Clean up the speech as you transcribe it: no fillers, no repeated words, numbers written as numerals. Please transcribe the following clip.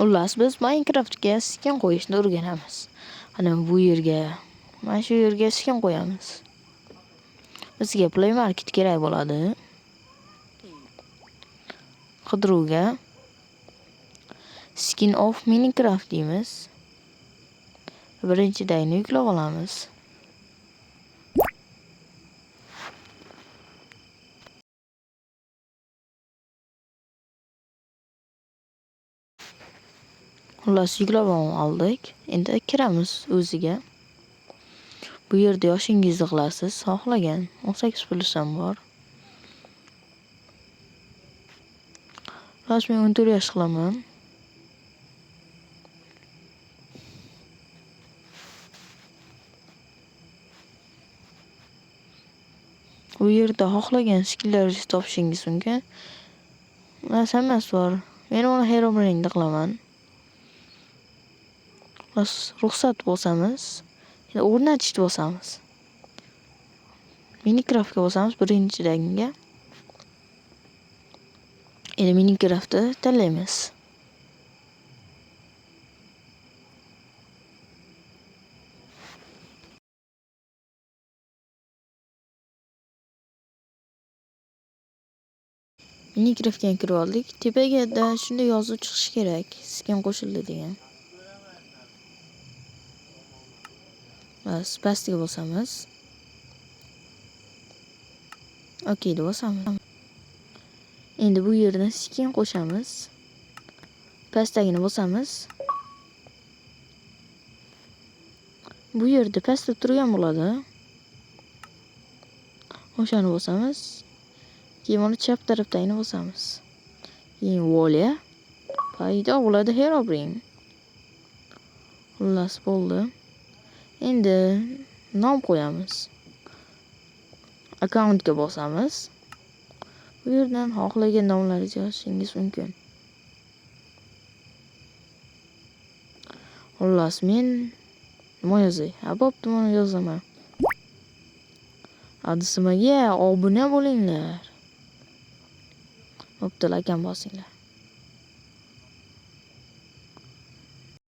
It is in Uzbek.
Xullas, biz Minecraftga skin qo'yishni o'rganamiz. Ana bu yerga, mana shu yerga skin qo'yamiz. Bizga Play Market kerak bo'ladi. Qidiruvga Skin of Minecraft deymiz. Birinchidagini yuklab olamiz. Xullas, yuklab oldik. Endi kiramiz o'ziga. Bu yerda yoshingizni qilasiz, xohlagan 18+ ham bor. Xullas, men 14 yosh qilaman. Bu yerda xohlagan skinlaringizni topishingiz mumkin. Hammasi bor. Men uni Herobrine'da qilaman. Ruxsat bosamiz. O'rnatishni bosamiz. Minecraftga bosamiz birinchidagiga. Endi Minecraftni tanlaymiz. Minecraftga kirib oldik. Tepaga shunday yozib chiqish kerak. Skin qo'shildi degan. Bas, pastiga bosamiz. Okey deb bosamiz. Endi bu yerdan skin qo'shamiz. Pastdagini bosamiz. Bu yerda pastda turgan bo'ladi. O'shani bosamiz. Keyin uni chap tarafdagini bosamiz. Keyin volia paydo bo'ladi Herobrine. Xullas bo'ldi. Endi nom qo'yamiz. Akkauntga bosamiz. Bu yerdan xohlagan nomlaringizni yozishingiz mumkin. Xullas, men nima yozay? Bo'pti, buni yozaman. Adisimaga obuna bo'linglar. Bo'pti, like ham bosinglar.